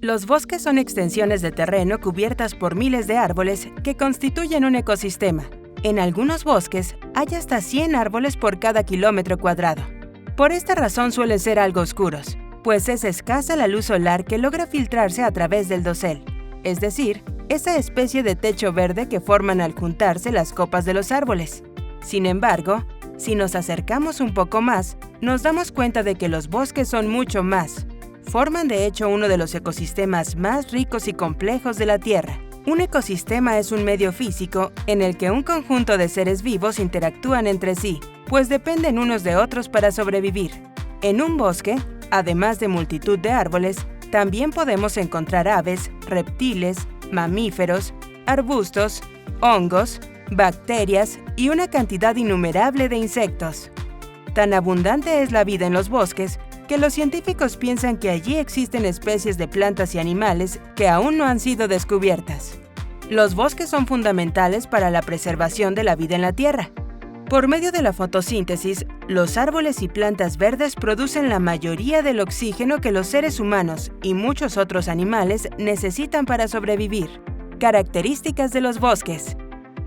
Los bosques son extensiones de terreno cubiertas por miles de árboles que constituyen un ecosistema. En algunos bosques hay hasta 100 árboles por cada kilómetro cuadrado. Por esta razón suelen ser algo oscuros, pues es escasa la luz solar que logra filtrarse a través del dosel, es decir, esa especie de techo verde que forman al juntarse las copas de los árboles. Sin embargo, si nos acercamos un poco más, nos damos cuenta de que los bosques son mucho más. Forman de hecho uno de los ecosistemas más ricos y complejos de la Tierra. Un ecosistema es un medio físico en el que un conjunto de seres vivos interactúan entre sí, pues dependen unos de otros para sobrevivir. En un bosque, además de multitud de árboles, también podemos encontrar aves, reptiles, mamíferos, arbustos, hongos, bacterias y una cantidad innumerable de insectos. Tan abundante es la vida en los bosques que los científicos piensan que allí existen especies de plantas y animales que aún no han sido descubiertas. Los bosques son fundamentales para la preservación de la vida en la Tierra. Por medio de la fotosíntesis, los árboles y plantas verdes producen la mayoría del oxígeno que los seres humanos y muchos otros animales necesitan para sobrevivir. Características de los bosques.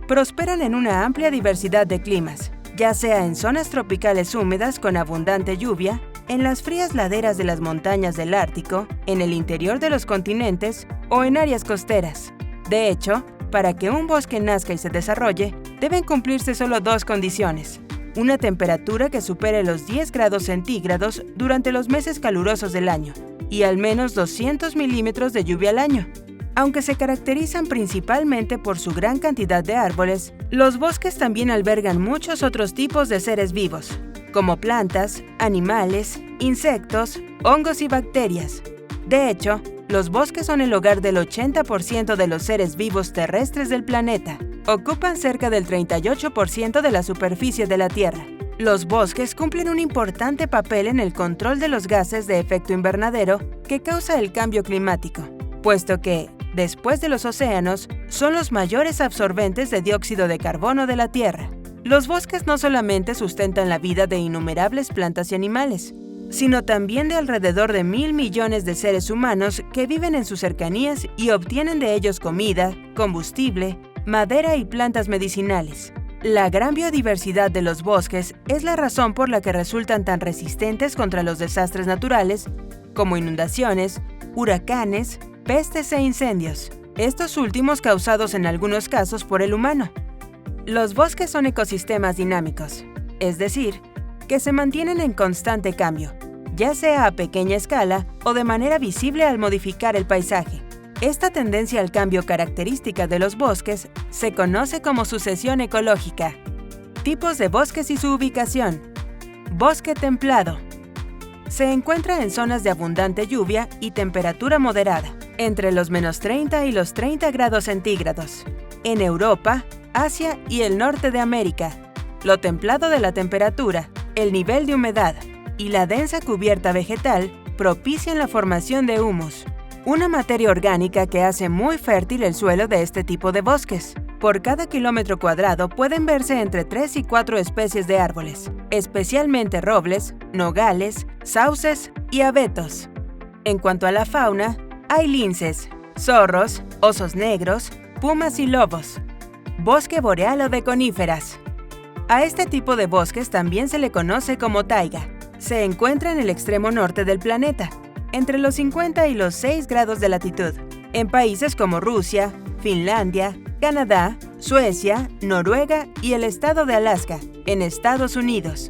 Prosperan en una amplia diversidad de climas, ya sea en zonas tropicales húmedas con abundante lluvia, en las frías laderas de las montañas del Ártico, en el interior de los continentes o en áreas costeras. De hecho, para que un bosque nazca y se desarrolle, deben cumplirse solo dos condiciones: una temperatura que supere los 10 grados centígrados durante los meses calurosos del año y al menos 200 milímetros de lluvia al año. Aunque se caracterizan principalmente por su gran cantidad de árboles, los bosques también albergan muchos otros tipos de seres vivos, como plantas, animales, insectos, hongos y bacterias. De hecho, los bosques son el hogar del 80% de los seres vivos terrestres del planeta. Ocupan cerca del 38% de la superficie de la Tierra. Los bosques cumplen un importante papel en el control de los gases de efecto invernadero que causa el cambio climático, puesto que, después de los océanos, son los mayores absorbentes de dióxido de carbono de la Tierra. Los bosques no solamente sustentan la vida de innumerables plantas y animales, sino también de alrededor de 1.000 millones de seres humanos que viven en sus cercanías y obtienen de ellos comida, combustible, madera y plantas medicinales. La gran biodiversidad de los bosques es la razón por la que resultan tan resistentes contra los desastres naturales, como inundaciones, huracanes, pestes e incendios, estos últimos causados en algunos casos por el humano. Los bosques son ecosistemas dinámicos, es decir, que se mantienen en constante cambio, ya sea a pequeña escala o de manera visible al modificar el paisaje. Esta tendencia al cambio característica de los bosques se conoce como sucesión ecológica. Tipos de bosques y su ubicación. Bosque templado. Se encuentra en zonas de abundante lluvia y temperatura moderada, entre los -30 y los 30 grados centígrados, en Europa, Asia y el norte de América. Lo templado de la temperatura, el nivel de humedad y la densa cubierta vegetal propician la formación de humus, una materia orgánica que hace muy fértil el suelo de este tipo de bosques. Por cada kilómetro cuadrado pueden verse entre 3 y 4 especies de árboles, especialmente robles, nogales, sauces y abetos. En cuanto a la fauna, hay linces, zorros, osos negros, pumas y lobos. Bosque boreal o de coníferas. A este tipo de bosques también se le conoce como taiga. Se encuentra en el extremo norte del planeta, entre los 50 y los 6 grados de latitud, en países como Rusia, Finlandia, Canadá, Suecia, Noruega y el estado de Alaska, en Estados Unidos.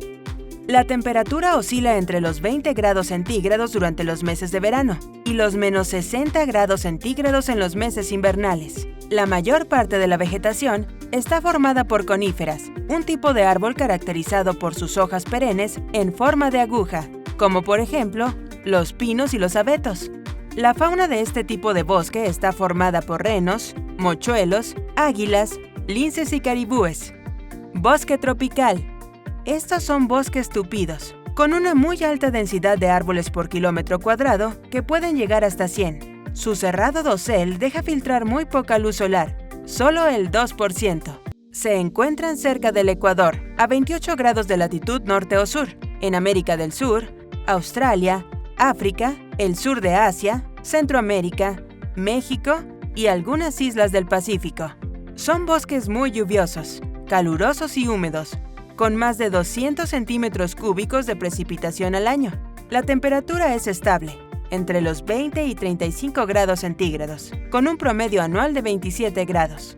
La temperatura oscila entre los 20 grados centígrados durante los meses de verano y los -60 grados centígrados en los meses invernales. La mayor parte de la vegetación está formada por coníferas, un tipo de árbol caracterizado por sus hojas perennes en forma de aguja, como por ejemplo los pinos y los abetos. La fauna de este tipo de bosque está formada por renos, mochuelos, águilas, linces y caribúes. Bosque tropical. Estos son bosques tupidos, con una muy alta densidad de árboles por kilómetro cuadrado que pueden llegar hasta 100. Su cerrado dosel deja filtrar muy poca luz solar, solo el 2%. Se encuentran cerca del Ecuador, a 28 grados de latitud norte o sur, en América del Sur, Australia, África, el sur de Asia, Centroamérica, México y algunas islas del Pacífico. Son bosques muy lluviosos, calurosos y húmedos, con más de 200 centímetros cúbicos de precipitación al año. La temperatura es estable, entre los 20 y 35 grados centígrados, con un promedio anual de 27 grados.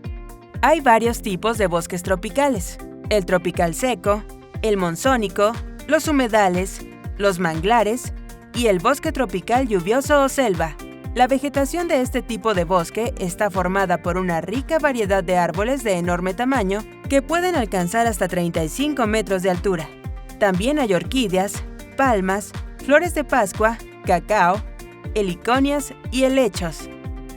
Hay varios tipos de bosques tropicales: el tropical seco, el monzónico, los humedales, los manglares y el bosque tropical lluvioso o selva. La vegetación de este tipo de bosque está formada por una rica variedad de árboles de enorme tamaño que pueden alcanzar hasta 35 metros de altura. También hay orquídeas, palmas, flores de Pascua, cacao, heliconias y helechos.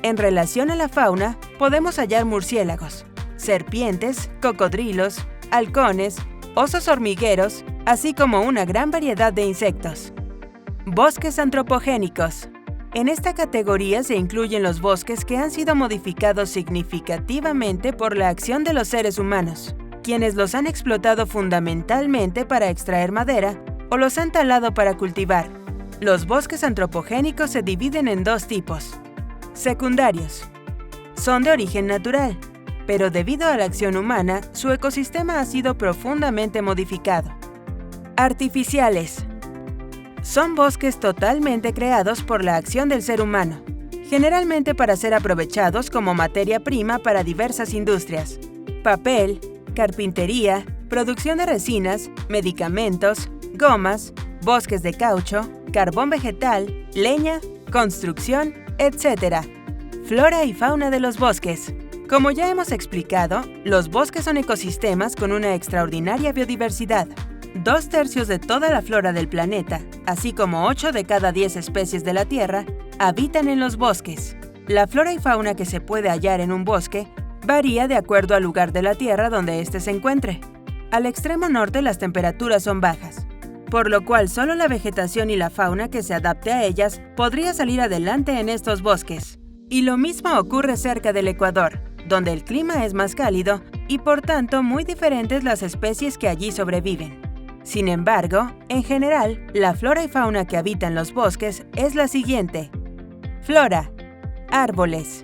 En relación a la fauna, podemos hallar murciélagos, serpientes, cocodrilos, halcones, osos hormigueros, así como una gran variedad de insectos. Bosques antropogénicos. En esta categoría se incluyen los bosques que han sido modificados significativamente por la acción de los seres humanos, quienes los han explotado fundamentalmente para extraer madera o los han talado para cultivar. Los bosques antropogénicos se dividen en dos tipos. Secundarios. Son de origen natural, pero debido a la acción humana, su ecosistema ha sido profundamente modificado. Artificiales. Son bosques totalmente creados por la acción del ser humano, generalmente para ser aprovechados como materia prima para diversas industrias: papel, carpintería, producción de resinas, medicamentos, gomas, bosques de caucho, carbón vegetal, leña, construcción, etc. Flora y fauna de los bosques. Como ya hemos explicado, los bosques son ecosistemas con una extraordinaria biodiversidad. 2/3 de toda la flora del planeta, así como 8 de cada 10 especies de la Tierra, habitan en los bosques. La flora y fauna que se puede hallar en un bosque varía de acuerdo al lugar de la Tierra donde éste se encuentre. Al extremo norte las temperaturas son bajas, por lo cual solo la vegetación y la fauna que se adapte a ellas podría salir adelante en estos bosques. Y lo mismo ocurre cerca del Ecuador, donde el clima es más cálido y por tanto muy diferentes las especies que allí sobreviven. Sin embargo, en general, la flora y fauna que habitan los bosques es la siguiente. Flora: árboles,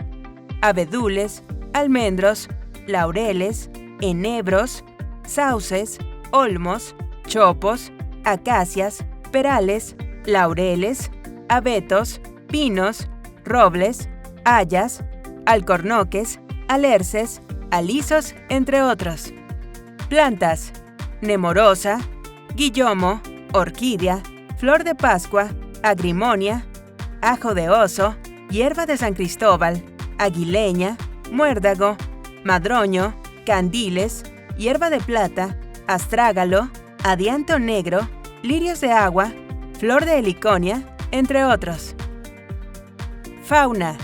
abedules, almendros, laureles, enebros, sauces, olmos, chopos, acacias, perales, laureles, abetos, pinos, robles, hayas, alcornoques, alerces, alisos, entre otros. Plantas: nemorosa, guillomo, orquídea, flor de Pascua, agrimonia, ajo de oso, hierba de San Cristóbal, aguileña, muérdago, madroño, candiles, hierba de plata, astrágalo, adianto negro, lirios de agua, flor de heliconia, entre otros. Fauna: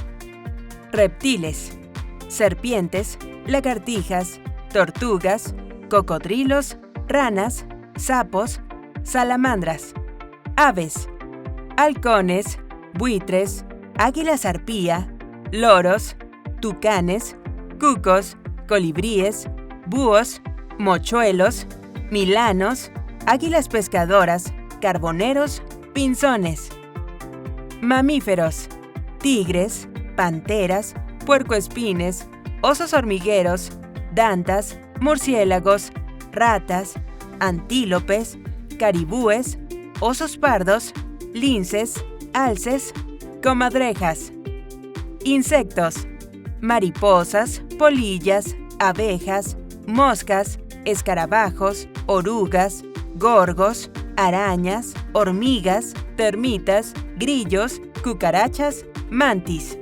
reptiles, serpientes, lagartijas, tortugas, cocodrilos, ranas, sapos, salamandras. Aves: halcones, buitres, águilas arpía, loros, tucanes, cucos, colibríes, búhos, mochuelos, milanos, águilas pescadoras, carboneros, pinzones. Mamíferos: tigres, panteras, puercoespines, osos hormigueros, dantas, murciélagos, ratas, antílopes, caribúes, osos pardos, linces, alces, comadrejas. Insectos: mariposas, polillas, abejas, moscas, escarabajos, orugas, gorgos, arañas, hormigas, termitas, grillos, cucarachas, mantis.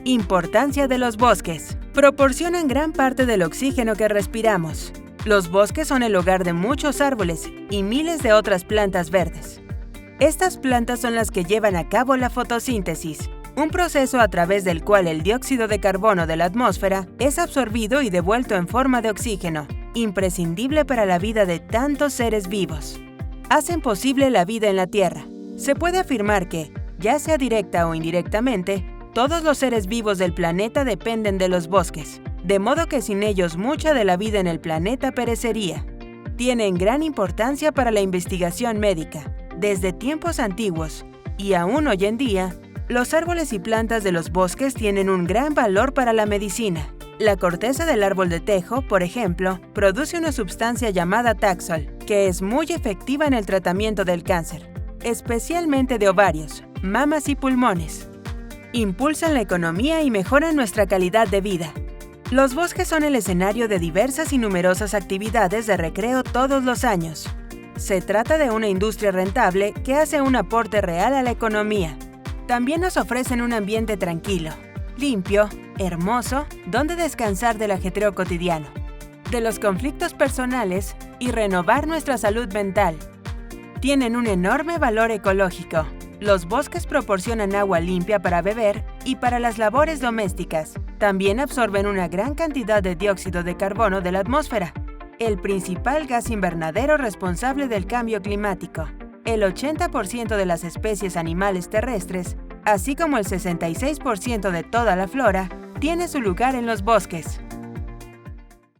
Importancia de los bosques. Proporcionan gran parte del oxígeno que respiramos. Los bosques son el hogar de muchos árboles y miles de otras plantas verdes. Estas plantas son las que llevan a cabo la fotosíntesis, un proceso a través del cual el dióxido de carbono de la atmósfera es absorbido y devuelto en forma de oxígeno, imprescindible para la vida de tantos seres vivos. Hacen posible la vida en la Tierra. Se puede afirmar que, ya sea directa o indirectamente, todos los seres vivos del planeta dependen de los bosques, de modo que sin ellos mucha de la vida en el planeta perecería. Tienen gran importancia para la investigación médica. Desde tiempos antiguos, y aún hoy en día, Los árboles y plantas de los bosques tienen un gran valor para la medicina. La corteza del árbol de tejo, por ejemplo, produce una sustancia llamada Taxol, que es muy efectiva en el tratamiento del cáncer, especialmente de ovarios, mamas y pulmones. Impulsan la economía y mejoran nuestra calidad de vida. Los bosques son el escenario de diversas y numerosas actividades de recreo todos los años. Se trata de una industria rentable que hace un aporte real a la economía. También nos ofrecen un ambiente tranquilo, limpio, hermoso, donde descansar del ajetreo cotidiano, de los conflictos personales y renovar nuestra salud mental. Tienen un enorme valor ecológico. Los bosques proporcionan agua limpia para beber y para las labores domésticas. También absorben una gran cantidad de dióxido de carbono de la atmósfera, el principal gas invernadero responsable del cambio climático. El 80% de las especies animales terrestres, así como el 66% de toda la flora, tiene su lugar en los bosques.